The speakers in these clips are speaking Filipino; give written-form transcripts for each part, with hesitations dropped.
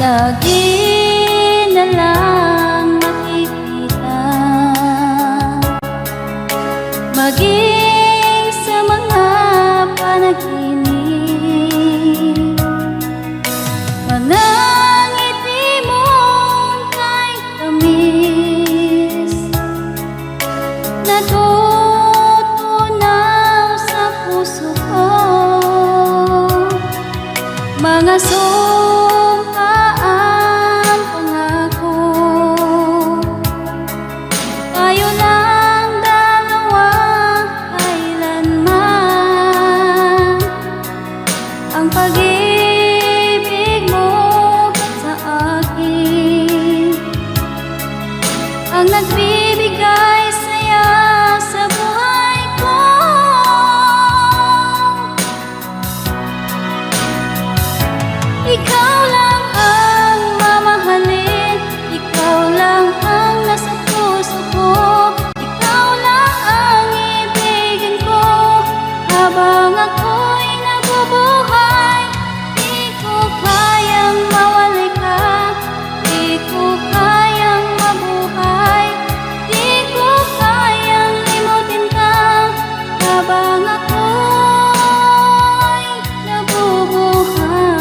lagi na lang makikita, maging sa mga panaginip. Mga ngiti mong kahit tamis, natutunaw sa puso ko. Mga sumpaang pangako, tayo lang dalawa kailanman. Ang pag-ibig mo sa akin ang nagbibigay saya sa buhay ko. Ikaw lang ang mamahalin, ikaw lang ang nasa puso ko, ikaw lang ang ibigin ko habang ako'y nabubuhay. Di ko kayang mawalay ka, di ko kayang mabuhay, di ko kayang limutin ka habang ako'y nabubuhay.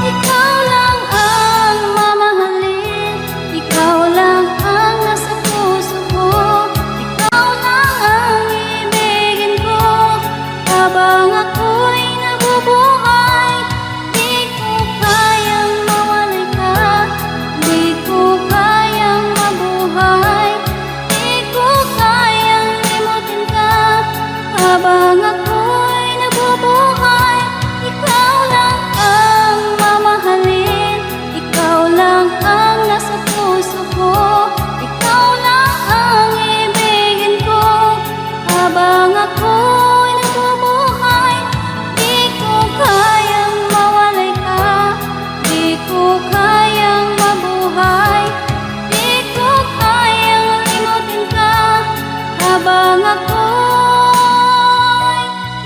Ikaw lang ang mamahalin, ikaw lang ang nasa puso ko, ikaw lang ang ibigin ko habang ako'y nabubuhay. Di ko kayang mawalay ka, di ko kayang mabuhay, di ko kayang limutin ka habang ako'y nabubuhay. Ikaw lang ang mamahalin, ikaw lang ang nasa puso ko, ikaw lang ang ibigin ko habang ako'y nabubuhay. Di ko kayang mawalay ka, di ko kayang mabuhay, di ko kayang limutin ka habang ako'y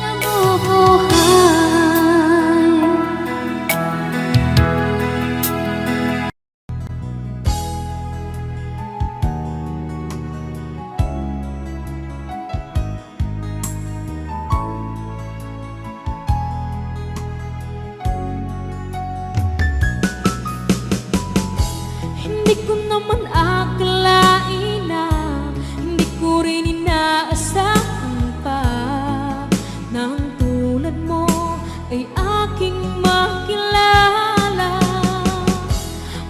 nabubuhay. Hindi ko naman akalain na hindi ko rin inaasahan pa na ang tulad mo ay aking makilala.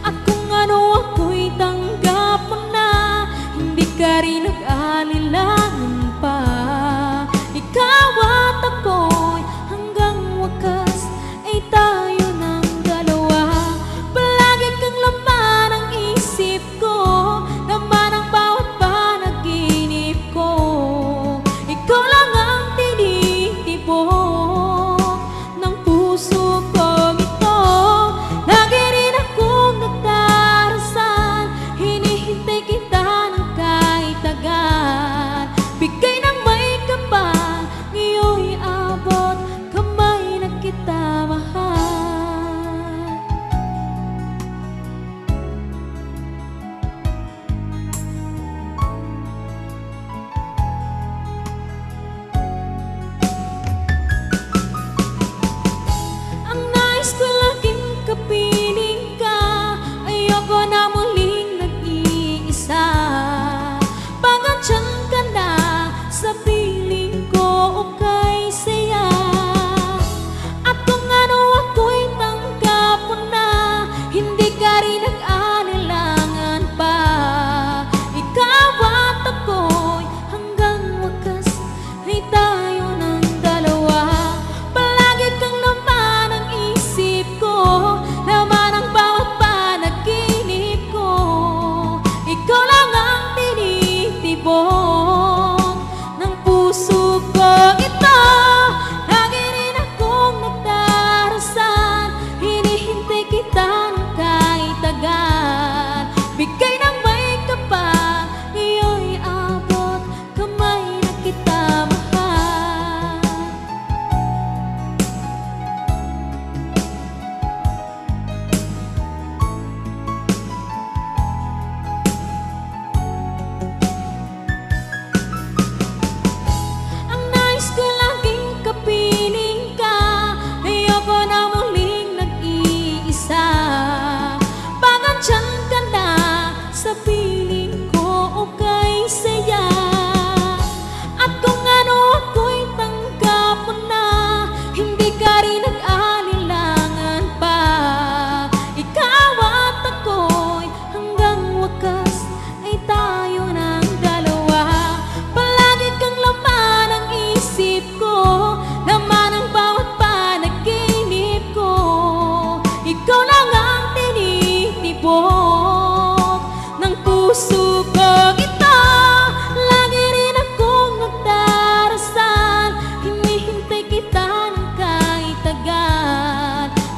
At kung ano ako'y tanggap mo na, hindi ka rin nag-alilangan pa. Ikaw at ako'y hanggang wakas ay tayo ng dalawa. Palagi kang laman ang isip ko, laman ang bawat panaginip ko. Ikaw lang ang tinitibok ng puso ko.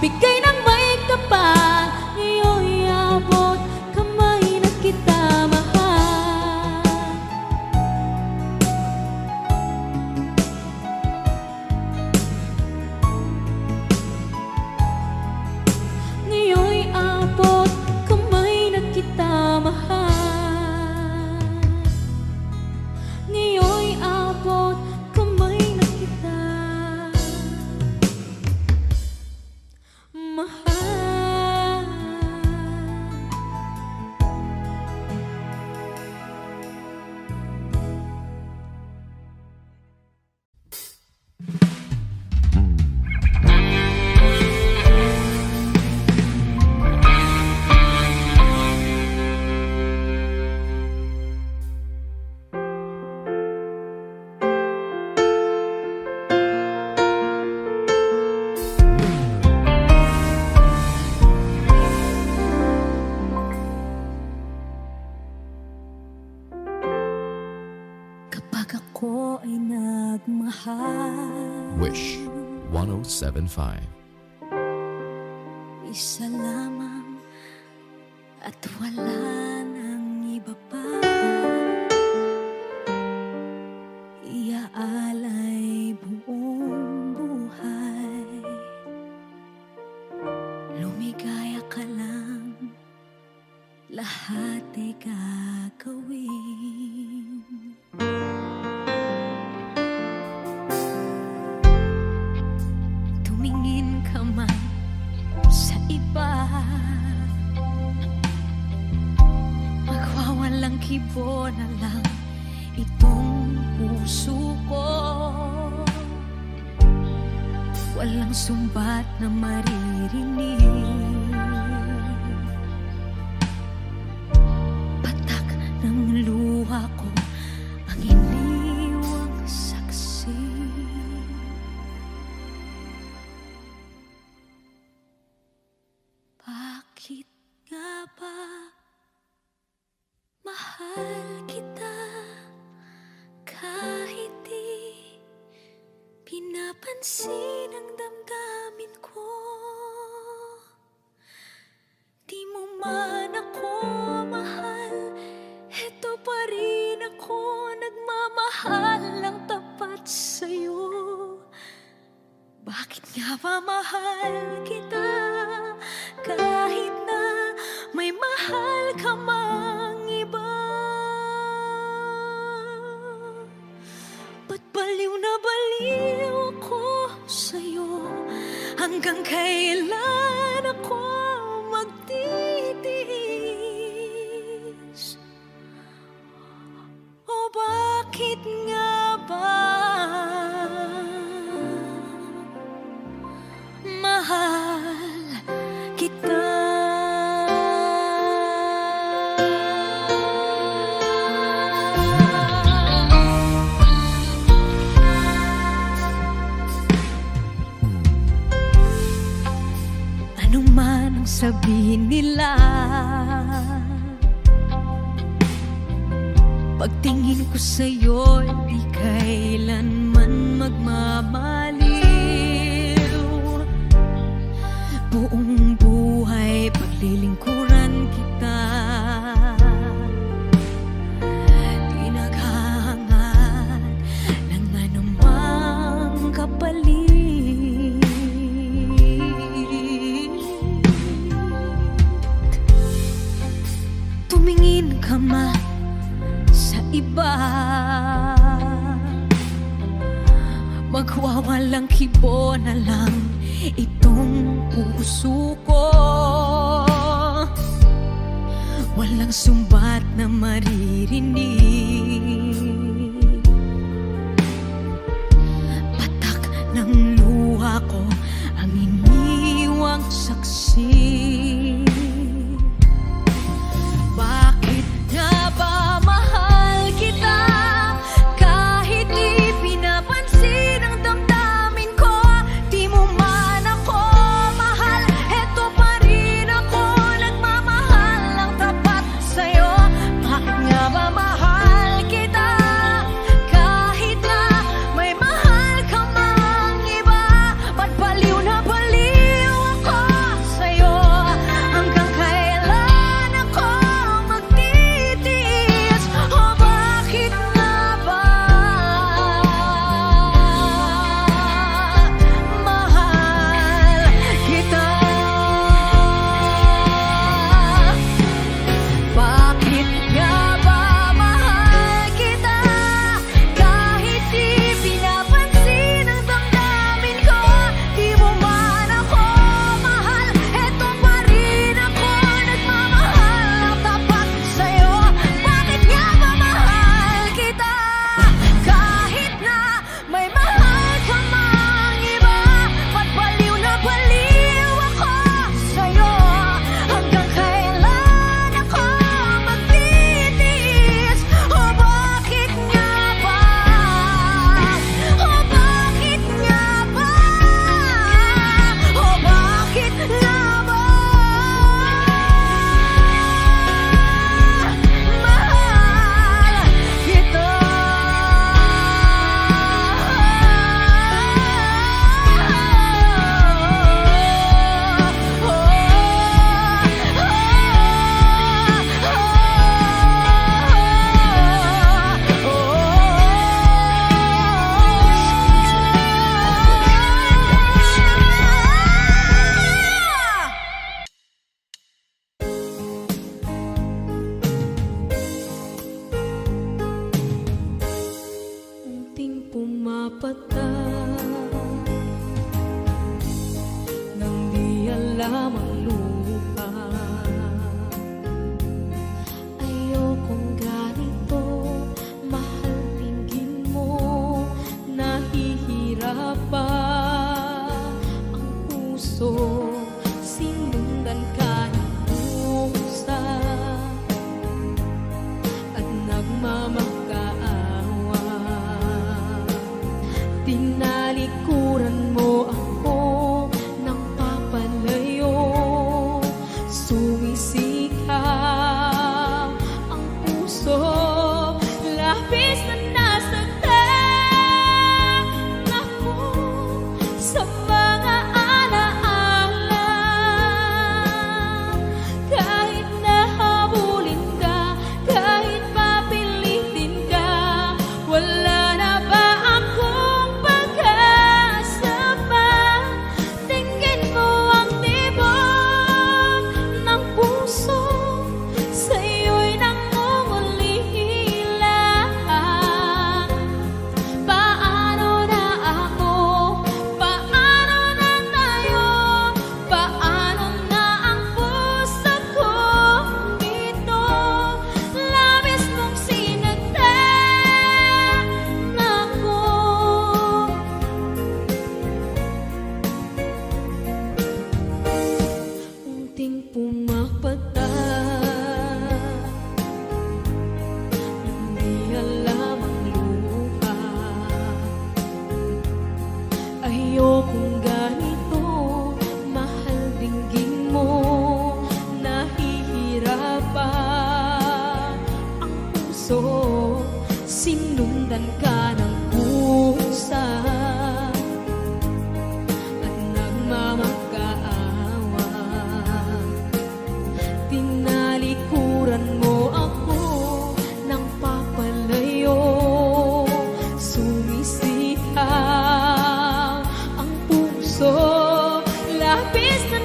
bigay ng may kapal. Ngayon'y abot kamay na kita mahal. Ngayon'y abot kamay na kita mahal. Ngayon'y abot kamay na kita mahal. Kapag ako ay nagmahal, Wish 1075. isa lamang at wala nang iba pa. Iaalay buong buhay, lumigaya ka lang, lahat ay gagawin. Tumingin ka man sa iba, magwawalang kibo na lang itong puso ko. Walang sumbat na maririnig, patak ng luha ko ang iniwang saksi. Bakit nga ba mahal kita kahit di pinapansin ang damdamin ko? Di mo man ako mahal, eto pa rin ako nagmamahal ng tapat sa'yo. Bakit nga ba mahal kita kahit na may mahal ka mang iba? Ba't baliw na baliw ako sa'yo? Hanggang kailan ako magtitiis? O bakit nga ba mahal kita? Ano man ang sabihin nila, pagtingin ko sa'yo, di kailanman magmamaliw. Buong buhay paglilingkuran kita, di naghahangad ng anumang kapalit. Tumingin ka man sa iba, magwawalang kibo na lang itong puso ko. Walang sumbat na maririnig, patak ng luha ko ang iniwang saksi. Bakit nga ba mahal kita kahit di pinapansin ang damdamin ko? Di mo man ako mahal, eto pa rin ako nagmamahal ng tapat sa'yo. Bakit nga ba mahal kita kahit na may mahal ka mang iba? Ba't baliw na baliw ako lamang lupa. Ayokong ganito, mahal, tingin mo, nahihirap pa ang puso, sinundan ka ng pusa at nagmamakaawa. Tinalikuran mo ako ng papalayo, sumisikap ang puso, labis na nasaktan ako sa mga alaala. Kahit nahabulin ka, kahit papilitin ka, wala na ba akong pag-asa pa? Tingin mo ang tibok ng puso, sa'yo'y nangungulila. Paano na ako? Paano na tayo? Paano na ang puso ko ito? Labis mong sinaktan ako. Unting pumapata, hindi alam ang luha. Ayokong ganito, mahal, dinggin mo, nahihirap pa ang puso, sinundan ka ng pusa at nagmamakaawa. Tinalikuran mo ako ng papalayo, sumisikap ang puso, labis na